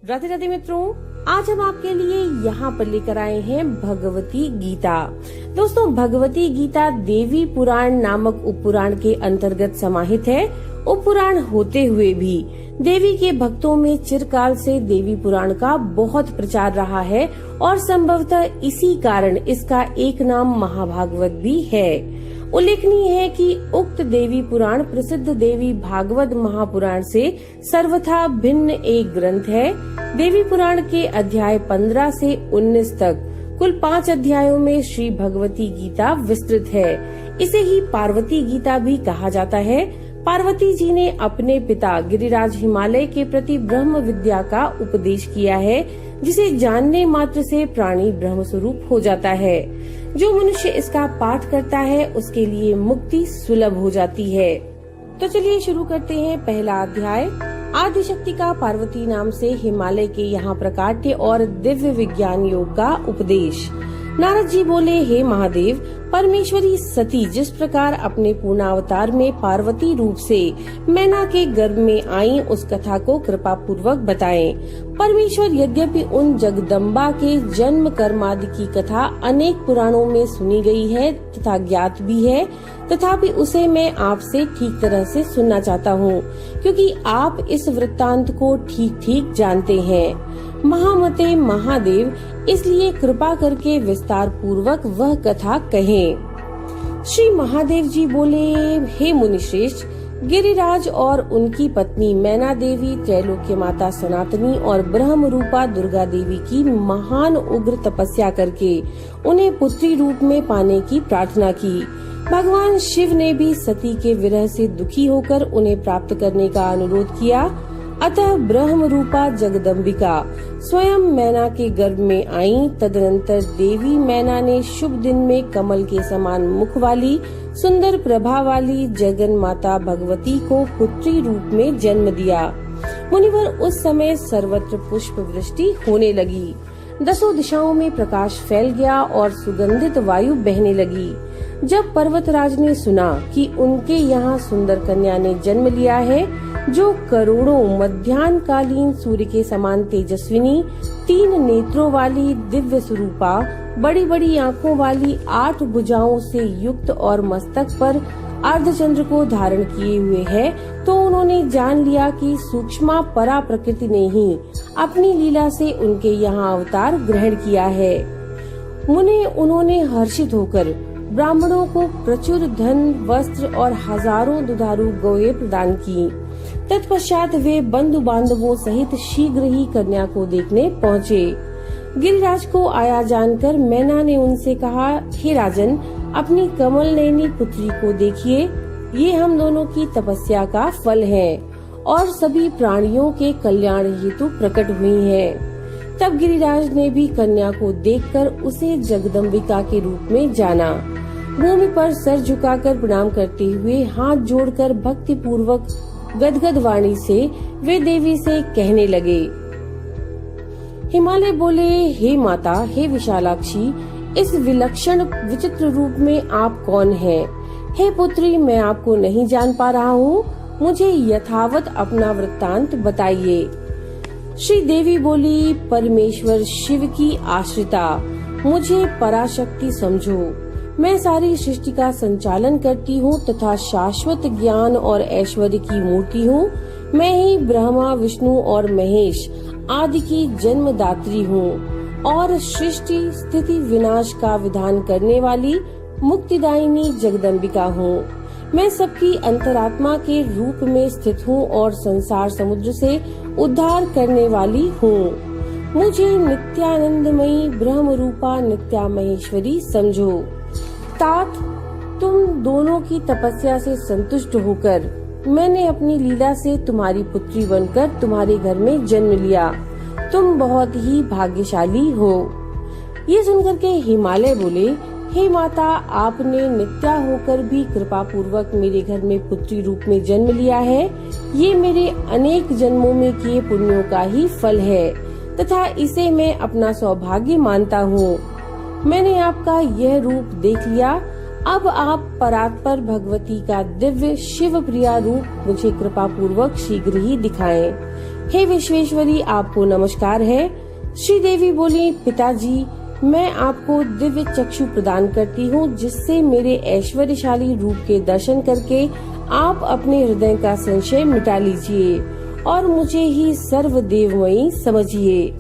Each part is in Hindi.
राधे राधे मित्रों, आज हम आपके लिए यहाँ पर लेकर आए हैं भगवती गीता। दोस्तों, भगवती गीता देवी पुराण नामक उपपुराण के अंतर्गत समाहित है। उपपुराण होते हुए भी देवी के भक्तों में चिरकाल से देवी पुराण का बहुत प्रचार रहा है और संभवतः इसी कारण इसका एक नाम महाभागवत भी है। उल्लेखनीय है कि उक्त देवी पुराण प्रसिद्ध देवी भागवत महापुराण से सर्वथा भिन्न एक ग्रंथ है। देवी पुराण के अध्याय 15 से 19 तक कुल 5 अध्यायों में श्री भगवती गीता विस्तृत है। इसे ही पार्वती गीता भी कहा जाता है। पार्वती जी ने अपने पिता गिरिराज हिमालय के प्रति ब्रह्म विद्या का उपदेश किया है, जिसे जानने मात्र से प्राणी ब्रह्म स्वरूप हो जाता है। जो मनुष्य इसका पाठ करता है उसके लिए मुक्ति सुलभ हो जाती है। तो चलिए शुरू करते हैं। पहला अध्याय, आदिशक्ति का पार्वती नाम से हिमालय के यहाँ प्रकाट्य और दिव्य विज्ञान योग का उपदेश। नारद जी बोले, हे महादेव, परमेश्वरी सती जिस प्रकार अपने पूर्णावतार में पार्वती रूप से मैना के गर्भ में आई, उस कथा को कृपा पूर्वक बताएं। परमेश्वर यद्यपि उन जगदम्बा के जन्म कर्मादि की कथा अनेक पुराणों में सुनी गई है तथा ज्ञात भी है, तथापि उसे मैं आपसे ठीक तरह से सुनना चाहता हूँ, क्योंकि आप इस वृत्तांत को ठीक ठीक जानते हैं। महामते महादेव, इसलिए कृपा करके विस्तार पूर्वक वह कथा कहें। श्री महादेव जी बोले, हे मुनिश्रेष्ठ, गिरिराज और उनकी पत्नी मैना देवी त्रैलोक्य माता सनातनी और ब्रह्म रूपा दुर्गा देवी की महान उग्र तपस्या करके उन्हें पुत्री रूप में पाने की प्रार्थना की। भगवान शिव ने भी सती के विरह से दुखी होकर उन्हें प्राप्त करने का अनुरोध किया। अतः ब्रह्म रूपा जगदम्बिका स्वयं मैना के गर्भ में आई। तदनंतर देवी मैना ने शुभ दिन में कमल के समान मुख वाली सुंदर प्रभा वाली जगन माता भगवती को पुत्री रूप में जन्म दिया। मुनिवर, उस समय सर्वत्र पुष्प वृष्टि होने लगी। 10 दिशाओं में प्रकाश फैल गया और सुगंधित वायु बहने लगी। जब पर्वतराज ने सुना कि उनके यहाँ सुंदर कन्या ने जन्म लिया है, जो करोड़ों मध्याह्न कालीन सूर्य के समान तेजस्विनी, 3 नेत्रों वाली दिव्य स्वरूपा, बड़ी बड़ी आँखों वाली, 8 भुजाओं से युक्त और मस्तक पर अर्धचंद्र को धारण किए हुए है, तो उन्होंने जान लिया कि सूक्ष्मा परा प्रकृति ने ही अपनी लीला से उनके यहाँ अवतार ग्रहण किया है। उन्होंने हर्षित होकर ब्राह्मणों को प्रचुर धन, वस्त्र और हजारों दुधारू गौएं प्रदान की। तत्पश्चात वे बंधु बांधवों सहित शीघ्र ही कन्या को देखने पहुँचे। गिरिराज को आया जानकर मैना ने उनसे कहा, हे राजन, अपनी कमल नयनी पुत्री को देखिए। ये हम दोनों की तपस्या का फल है और सभी प्राणियों के कल्याण हेतु प्रकट हुई है। तब गिरिराज ने भी कन्या को देखकर उसे जगदम्बिका के रूप में जाना। भूमि पर सर झुकाकर प्रणाम करते हुए हाथ जोड़कर भक्ति पूर्वक गदगद वाणी से वे देवी से कहने लगे। हिमालय बोले, हे माता, हे विशालाक्षी, इस विलक्षण विचित्र रूप में आप कौन हैं? हे पुत्री, मैं आपको नहीं जान पा रहा हूँ, मुझे यथावत अपना वृत्तांत बताइए। श्री देवी बोली, परमेश्वर शिव की आश्रिता, मुझे पराशक्ति समझो। मैं सारी सृष्टि का संचालन करती हूँ तथा शाश्वत ज्ञान और ऐश्वर्य की मूर्ति हूँ। मैं ही ब्रह्मा, विष्णु और महेश आदि की जन्मदात्री हूँ और सृष्टि स्थिति विनाश का विधान करने वाली मुक्तिदायिनी जगदम्बिका हूँ। मैं सबकी अंतरात्मा के रूप में स्थित हूँ और संसार समुद्र से उद्धार करने वाली हूँ। मुझे नित्यानंदमयी ब्रह्म रूपा नित्या महेश्वरी समझो। तात, तुम दोनों की तपस्या से संतुष्ट होकर मैंने अपनी लीला से तुम्हारी पुत्री बनकर तुम्हारे घर में जन्म लिया। तुम बहुत ही भाग्यशाली हो। ये सुनकर के हिमालय बोले, हे माता, आपने नित्या होकर भी कृपा पूर्वक मेरे घर में पुत्री रूप में जन्म लिया है। ये मेरे अनेक जन्मों में किए पुण्यों का ही फल है तथा इसे मैं अपना सौभाग्य मानता हूँ। मैंने आपका यह रूप देख लिया। अब आप परात्पर भगवती का दिव्य शिव प्रिया रूप मुझे कृपा पूर्वक शीघ्र ही दिखाएं। हे विश्वेश्वरी, आपको नमस्कार है। श्री देवी बोली, पिताजी, मैं आपको दिव्य चक्षु प्रदान करती हूँ, जिससे मेरे ऐश्वर्यशाली रूप के दर्शन करके आप अपने हृदय का संशय मिटा लीजिए और मुझे ही सर्वदेवमयी समझिए।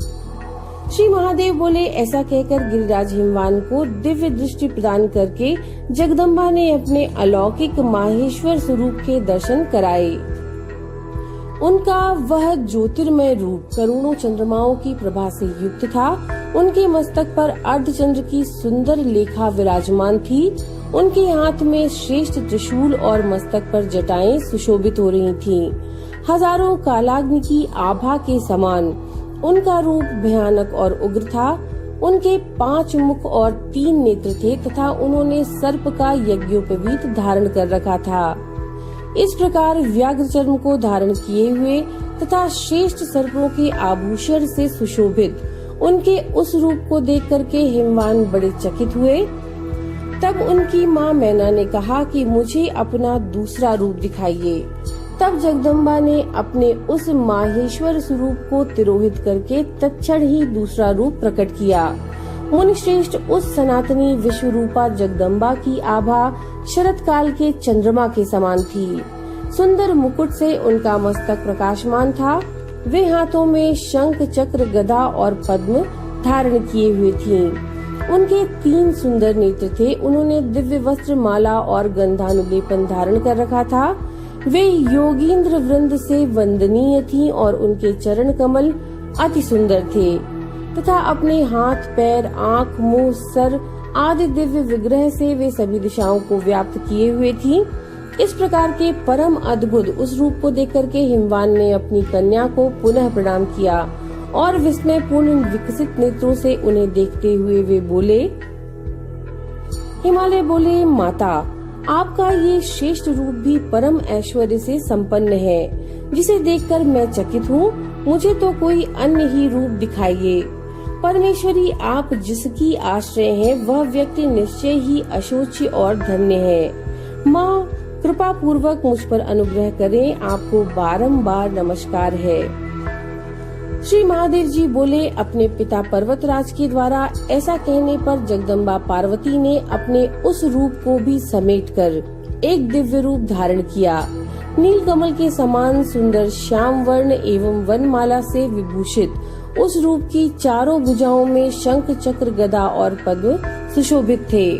श्री महादेव बोले, ऐसा कहकर गिरिराज हिमवान को दिव्य दृष्टि प्रदान करके जगदम्बा ने अपने अलौकिक माहेश्वर स्वरूप के दर्शन कराए। उनका वह ज्योतिर्मय रूप करोड़ों चंद्रमाओं की प्रभा से युक्त था। उनके मस्तक पर अर्धचंद्र की सुंदर लेखा विराजमान थी। उनके हाथ में श्रेष्ठ त्रिशूल और मस्तक पर जटाएं सुशोभित हो रही थीं। हजारों कालाग्नि की आभा के समान उनका रूप भयानक और उग्र था। उनके 5 मुख और 3 नेत्र थे तथा उन्होंने सर्प का यज्ञोपवीत धारण कर रखा था। इस प्रकार व्याघ्र चर्म को धारण किए हुए तथा श्रेष्ठ सर्पों के आभूषण से सुशोभित उनके उस रूप को देख करके हिमवान बड़े चकित हुए। तब उनकी माँ मैना ने कहा कि मुझे अपना दूसरा रूप दिखाइए। तब जगदम्बा ने अपने उस माहेश्वर स्वरूप को तिरोहित करके तत्क्षण ही दूसरा रूप प्रकट किया। मुनिश्रेष्ठ, उस सनातनी विश्व रूपा जगदम्बा की आभा शरत काल के चंद्रमा के समान थी। सुंदर मुकुट से उनका मस्तक प्रकाशमान था। वे हाथों में शंख, चक्र, गदा और पद्म धारण किए हुए थीं। उनके 3 सुंदर नेत्र थे। उन्होंने दिव्य वस्त्र, माला और गंधानुलेपन धारण कर रखा था। वे योगींद्र वृंद से वंदनीय थीं और उनके चरण कमल अति सुंदर थे तथा अपने हाथ, पैर, आँख, मुंह, सर आदि दिव्य विग्रह से वे सभी दिशाओं को व्याप्त किए हुए थीं। इस प्रकार के परम अद्भुत उस रूप को देख करके हिमवान ने अपनी कन्या को पुनः प्रणाम किया और विस्मय पूर्ण विकसित नेत्रों से उन्हें देखते हुए वे बोले, हिमालय बोले, माता, आपका ये श्रेष्ठ रूप भी परम ऐश्वर्य से संपन्न है, जिसे देखकर मैं चकित हूँ। मुझे तो कोई अन्य ही रूप दिखाइए। परमेश्वरी, आप जिसकी आश्रय हैं, वह व्यक्ति निश्चय ही अशोची और धन्य है। माँ, कृपा पूर्वक मुझ पर अनुग्रह करें, आपको बारंबार नमस्कार है। श्री महादेव जी बोले, अपने पिता पर्वतराज के द्वारा ऐसा कहने पर जगदम्बा पार्वती ने अपने उस रूप को भी समेटकर एक दिव्य रूप धारण किया। नीलकमल के समान सुंदर श्याम वर्ण एवं वनमाला से विभूषित उस रूप की चारों भुजाओं में शंख, चक्र, गदा और पद्म सुशोभित थे।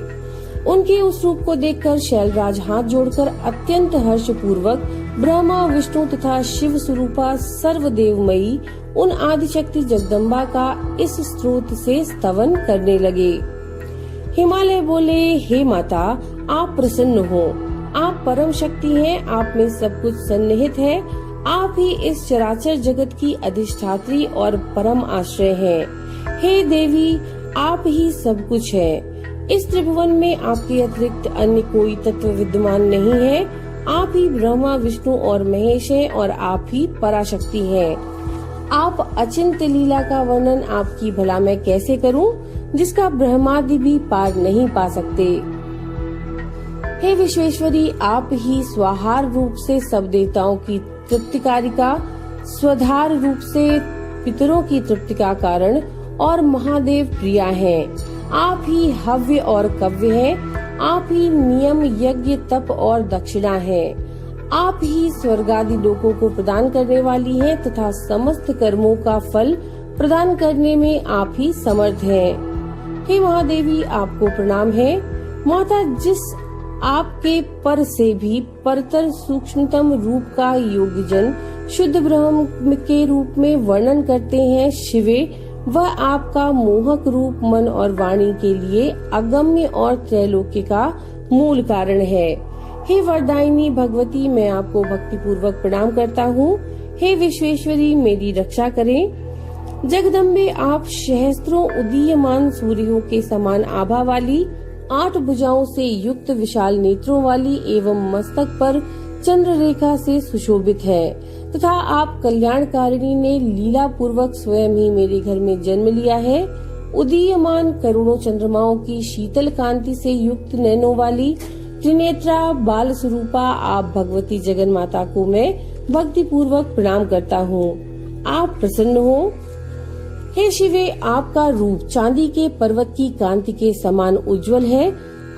उनके उस रूप को देखकर शैलराज हाथ जोड़कर अत्यंत हर्ष पूर्वक ब्रह्मा, विष्णु तथा शिव स्वरूपा सर्वदेवमयी उन आदिशक्ति जगदम्बा का इस स्रोत से स्तवन करने लगे। हिमालय बोले, हे माता, आप प्रसन्न हो। आप परम शक्ति हैं, आप में सब कुछ सन्निहित है। आप ही इस चराचर जगत की अधिष्ठात्री और परम आश्रय हैं। हे देवी, आप ही सब कुछ है। इस त्रिभुवन में आपके अतिरिक्त अन्य कोई तत्व विद्यमान नहीं है। आप ही ब्रह्मा, विष्णु और महेश हैं और आप ही पराशक्ति हैं। आप अचिंत लीला का वर्णन आपकी भला मैं कैसे करूं, जिसका ब्रह्मादि भी पार नहीं पा सकते। हे विश्वेश्वरी, आप ही स्वाहार रूप से सब देवताओं की तृप्तिकारिका, स्वधार रूप से पितरों की तृप्ति का कारण और महादेव प्रिया हैं। आप ही हव्य और कव्य हैं। आप ही नियम, यज्ञ, तप और दक्षिणा हैं। आप ही स्वर्गादि लोकों को प्रदान करने वाली हैं तथा समस्त कर्मों का फल प्रदान करने में आप ही समर्थ हैं। हे महादेवी, आपको प्रणाम है। माता, जिस आपके पर से भी परतर सूक्ष्मतम रूप का योगीजन शुद्ध ब्रह्म के रूप में वर्णन करते हैं, शिवे, वह आपका मोहक रूप मन और वाणी के लिए अगम्य और त्रैलोक्य का मूल कारण है। हे वरदायिनी भगवती, मैं आपको भक्ति पूर्वक प्रणाम करता हूँ। हे विश्वेश्वरी, मेरी रक्षा करें। जगदम्बे, आप सहस्त्रों उदीयमान सूर्यों के समान आभा वाली, 8 भुजाओं से युक्त विशाल नेत्रों वाली एवं मस्तक पर चंद्र रेखा से सुशोभित है तथा आप कल्याणकारिणी ने लीला पूर्वक स्वयं ही मेरे घर में जन्म लिया है। उदीयमान करोड़ों चंद्रमाओं की शीतल कांति से युक्त नैनों वाली त्रिनेत्रा बाल स्वरूपा आप भगवती जगन माता को मैं भक्ति पूर्वक प्रणाम करता हूँ। आप प्रसन्न हो। हे शिवे, आपका रूप चांदी के पर्वत की कांति के समान उज्जवल है।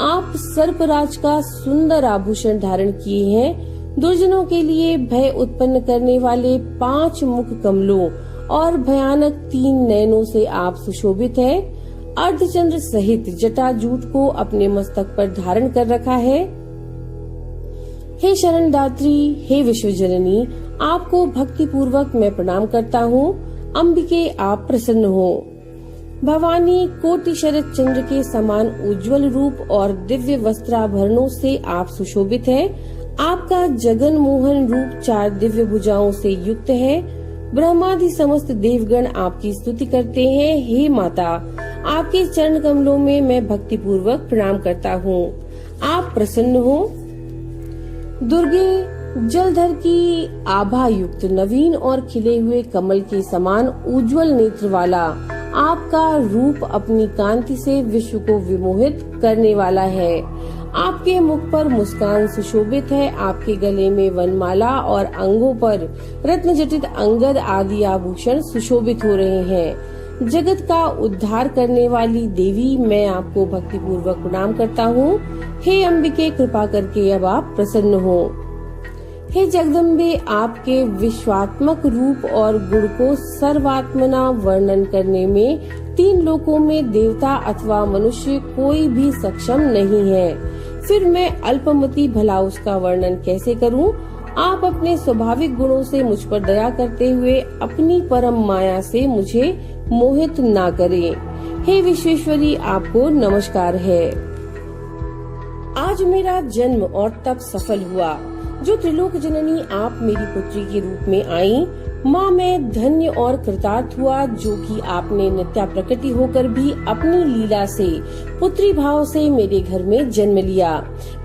आप सर्पराज का सुंदर आभूषण धारण किए हैं। दुर्जनों के लिए भय उत्पन्न करने वाले 5 मुख कमलों और भयानक 3 नयनों से आप सुशोभित है। अर्धचंद्र सहित जटाजूट को अपने मस्तक पर धारण कर रखा है। हे शरणदात्री, हे विश्वजननी, आपको भक्ति पूर्वक मैं प्रणाम करता हूँ। अंबिके, आप प्रसन्न हो। भवानी, कोटि शरद चंद्र के समान उज्जवल रूप और दिव्य वस्त्राभरणों से आप सुशोभित है। आपका जगन मोहन रूप 4 दिव्य भुजाओं से युक्त है। ब्रह्मादि समस्त देवगण आपकी स्तुति करते हैं। हे माता, आपके चरण कमलों में मैं भक्ति पूर्वक प्रणाम करता हूँ। आप प्रसन्न हो। दुर्गे, जलधर की आभा युक्त नवीन और खिले हुए कमल के समान उज्जवल नेत्र वाला आपका रूप अपनी कांति से विश्व को विमोहित करने वाला है। आपके मुख पर मुस्कान सुशोभित है। आपके गले में वनमाला और अंगों पर रत्न जटित अंगद आदि आभूषण सुशोभित हो रहे हैं। जगत का उद्धार करने वाली देवी, मैं आपको भक्ति पूर्वक प्रणाम करता हूँ। हे अंबिके, कृपा करके अब आप प्रसन्न हो। हे जगदम्बे, आपके विश्वात्मक रूप और गुण को सर्वात्मना वर्णन करने में 3 लोकों में देवता अथवा मनुष्य कोई भी सक्षम नहीं है। फिर मैं अल्पमति भला उसका वर्णन कैसे करूं? आप अपने स्वाभाविक गुणों से मुझ पर दया करते हुए अपनी परम माया से मुझे मोहित ना करें। हे विश्वेश्वरी, आपको नमस्कार है। आज मेरा जन्म और तप सफल हुआ। जो त्रिलोक जननी आप मेरी पुत्री के रूप में आई, माँ मैं धन्य और कृतार्थ हुआ, जो कि आपने नित्या प्रकृति होकर भी अपनी लीला से पुत्री भाव से मेरे घर में जन्म लिया।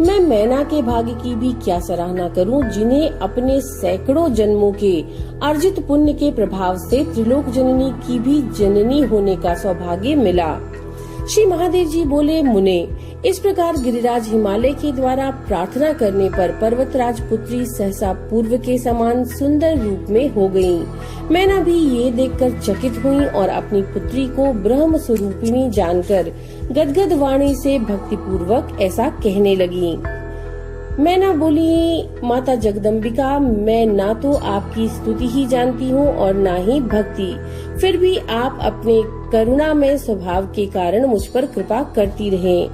मैं मैना के भाग्य की भी क्या सराहना करूं, जिन्हें अपने सैकड़ों जन्मों के अर्जित पुण्य के प्रभाव से त्रिलोक जननी की भी जननी होने का सौभाग्य मिला। श्री महादेव जी बोले, मुने, इस प्रकार गिरिराज हिमालय के द्वारा प्रार्थना करने पर पर्वतराज पुत्री सहसा पूर्व के समान सुंदर रूप में हो गयी। मैना भी ये देखकर चकित हुई और अपनी पुत्री को ब्रह्म स्वरूपिणी जानकर गदगद वाणी से भक्ति पूर्वक ऐसा कहने लगी। मैना बोली, माता जगदम्बिका, मैं ना तो आपकी स्तुति ही जानती हूँ और ना ही भक्ति, फिर भी आप अपने करुणामय स्वभाव के कारण मुझ पर कृपा करती रहें।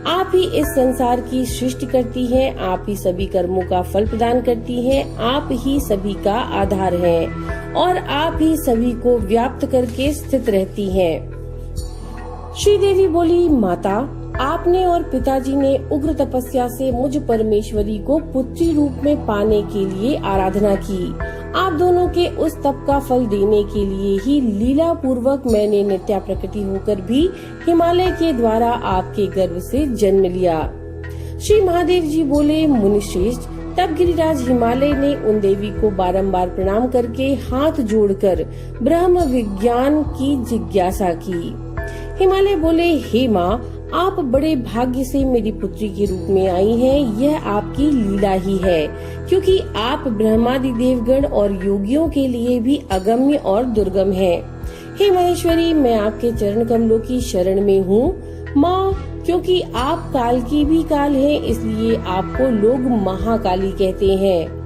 आप ही इस संसार की सृष्टि करती हैं, आप ही सभी कर्मों का फल प्रदान करती हैं, आप ही सभी का आधार हैं और आप ही सभी को व्याप्त करके स्थित रहती हैं। श्री देवी बोली, माता, आपने और पिताजी ने उग्र तपस्या से मुझ परमेश्वरी को पुत्री रूप में पाने के लिए आराधना की। आप दोनों के उस तप का फल देने के लिए ही लीला पूर्वक मैंने नित्या प्रकृति होकर भी हिमालय के द्वारा आपके गर्भ से जन्म लिया। श्री महादेव जी बोले, मुनिश्रेष्ठ, तब गिरिराज हिमालय ने उन देवी को बारंबार प्रणाम करके हाथ जोड़कर ब्रह्म विज्ञान की जिज्ञासा की। हिमालय बोले, हे माँ, आप बड़े भाग्य से मेरी पुत्री के रूप में आई हैं। यह आपकी लीला ही है, क्योंकि आप ब्रह्मादि देवगण और योगियों के लिए भी अगम्य और दुर्गम हैं। हे महेश्वरी, मैं आपके चरण कमलों की शरण में हूँ। माँ, क्योंकि आप काल की भी काल हैं, इसलिए आपको लोग महाकाली कहते हैं।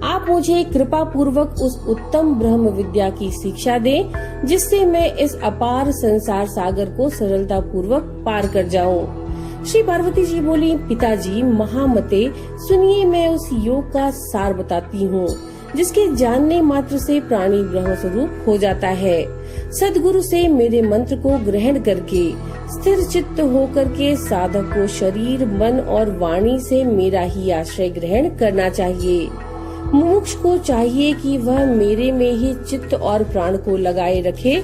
आप मुझे कृपा पूर्वक उस उत्तम ब्रह्म विद्या की शिक्षा दें, जिससे मैं इस अपार संसार सागर को सरलता पूर्वक पार कर जाऊं। श्री पार्वती जी बोली, पिताजी महामते, सुनिए, मैं उस योग का सार बताती हूँ, जिसके जानने मात्र से प्राणी ब्रह्म स्वरूप हो जाता है। सद्गुरु से मेरे मंत्र को ग्रहण करके स्थिर चित्त होकर के साधक को शरीर, मन और वाणी से मेरा ही आश्रय ग्रहण करना चाहिए। मुमुक्ष को चाहिए कि वह मेरे में ही चित्त और प्राण को लगाए रखे।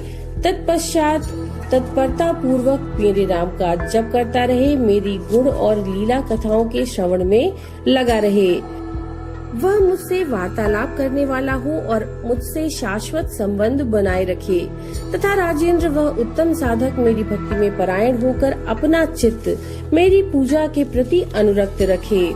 तत्पश्चात तत्परता पूर्वक मेरे नाम का जप करता रहे, मेरी गुण और लीला कथाओं के श्रवण में लगा रहे। वह मुझसे वार्तालाप करने वाला हो और मुझसे शाश्वत संबंध बनाए रखे तथा राजेंद्र, वह उत्तम साधक मेरी भक्ति में परायण होकर अपना चित्त मेरी पूजा के प्रति अनुरक्त रखे।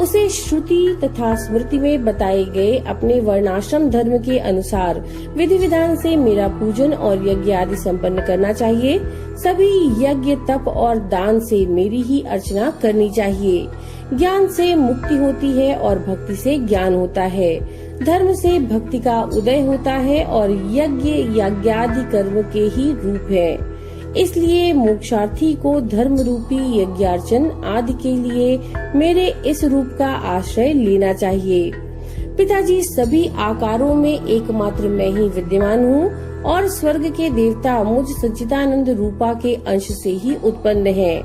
उसे श्रुति तथा स्मृति में बताए गए अपने वर्णाश्रम धर्म के अनुसार विधि विधान से मेरा पूजन और यज्ञ आदि संपन्न करना चाहिए। सभी यज्ञ तप और दान से मेरी ही अर्चना करनी चाहिए। ज्ञान से मुक्ति होती है और भक्ति से ज्ञान होता है। धर्म से भक्ति का उदय होता है और यज्ञ यज्ञादि कर्म के ही रूप है। इसलिए मोक्षार्थी को धर्म रूपी यज्ञार्चन आदि के लिए मेरे इस रूप का आश्रय लेना चाहिए। पिताजी, सभी आकारों में एकमात्र मैं ही विद्यमान हूँ और स्वर्ग के देवता मुझ सच्चिदानंद रूपा के अंश से ही उत्पन्न हैं।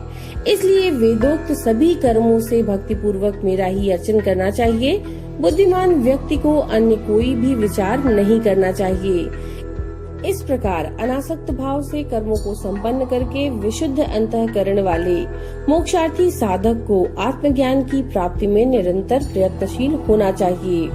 इसलिए वेदोक्त सभी कर्मों से भक्ति पूर्वक मेरा ही अर्चन करना चाहिए। बुद्धिमान व्यक्ति को अन्य कोई भी विचार नहीं करना चाहिए। इस प्रकार अनासक्त भाव से कर्मों को संपन्न करके विशुद्ध अंतःकरण वाले मोक्षार्थी साधक को आत्मज्ञान की प्राप्ति में निरंतर प्रयत्नशील होना चाहिए।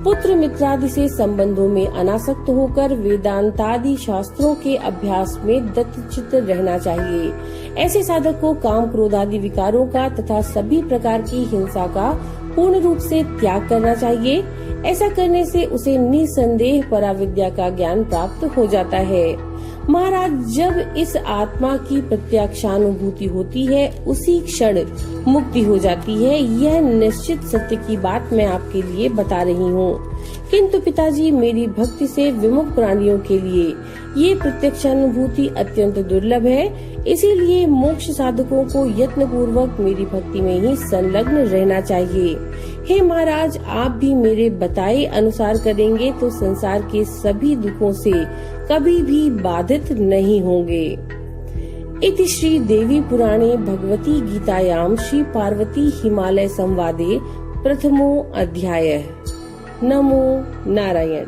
पुत्र मित्रादि से संबंधों में अनासक्त होकर वेदांतादि शास्त्रों के अभ्यास में दत्तचित्त रहना चाहिए। ऐसे साधक को काम क्रोध आदि विकारों का तथा सभी प्रकार की हिंसा का पूर्ण रूप से त्याग करना चाहिए। ऐसा करने से उसे निसंदेह पराविद्या का ज्ञान प्राप्त हो जाता है। महाराज, जब इस आत्मा की प्रत्यक्षानुभूति होती है उसी क्षण मुक्ति हो जाती है। यह निश्चित सत्य की बात मैं आपके लिए बता रही हूँ। किंतु पिताजी, मेरी भक्ति से विमुख प्राणियों के लिए ये प्रत्यक्षानुभूति अत्यंत दुर्लभ है। इसीलिए मोक्ष साधकों को यत्न पूर्वक मेरी भक्ति में ही संलग्न रहना चाहिए। हे महाराज, आप भी मेरे बताए अनुसार करेंगे तो संसार के सभी दुखों से कभी भी बाधित नहीं होंगे। इति श्री देवी पुराणे भगवती गीतायां श्री पार्वती हिमालय संवादे प्रथमो अध्याय। नमो नारायण।